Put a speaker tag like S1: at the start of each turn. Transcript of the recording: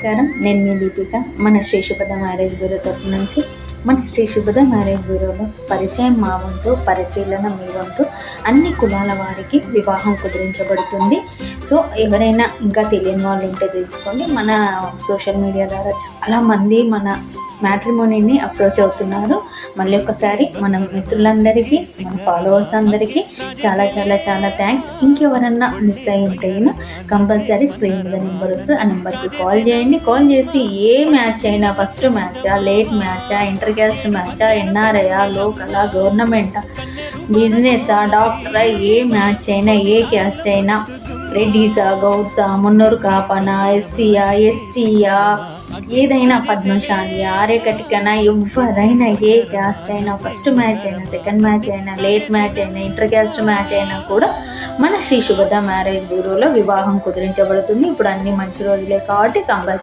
S1: నమస్కారం, నేను మీ దీపిక. మన శ్రీ శుభద మ్యారేజ్ బ్యూరో తరపు నుంచి మన శ్రీ శుభద మ్యారేజ్ బ్యూరోలో పరిచయం మా వంతు, పరిశీలన మీ వంతు. అన్ని కులాల వారికి వివాహం కుదిరించబడుతుంది. సో ఎవరైనా ఇంకా తెలియని వాళ్ళు ఉంటే తెలుసుకోండి. మన సోషల్ మీడియా ద్వారా చాలామంది మన మ్యాట్రిమోనీని అప్రోచ్ అవుతున్నారు. మళ్ళీ ఒకసారి మన మిత్రులందరికీ, మన ఫాలోవర్స్ అందరికీ చాలా చాలా చాలా థ్యాంక్స్. ఇంకెవరన్నా మిస్ అయి ఉంటే కంపల్సరీ స్క్రీన్ మీద నెంబర్ వస్తుంది, ఆ నెంబర్కి కాల్ చేయండి. కాల్ చేసి ఏ మ్యాచ్ అయినా, ఫస్ట్ మ్యాచా, లేట్ మ్యాచా, ఇంటర్ క్యాస్ట్ మ్యాచా, ఎన్ఆర్ఐయా, లోకలా, గవర్నమెంటా, బిజినెసా, డాక్టరా, ఏ మ్యాచ్ అయినా, ఏ క్యాస్ట్ అయినా, రెడ్డీసా, గౌడ్సా, మున్నూరు కాపనా, ఎస్సీయా, ఎస్టీయా, ఏదైనా పద్మశాలియా, ఆర్యకటికనా, ఎవరైనా ఏ క్యాస్ట్ అయినా, ఫస్ట్ మ్యాచ్ అయినా, సెకండ్ మ్యాచ్ అయినా, లేట్ మ్యాచ్ అయినా, ఇంటర్ క్యాస్ట్ మ్యాచ్ అయినా కూడా మన శ్రీ శుభద మ్యారేజ్ బ్యూరోలో వివాహం కుదిరించబడుతుంది. ఇప్పుడు అన్ని మంచి రోజులే కాబట్టి కంపల్సరీ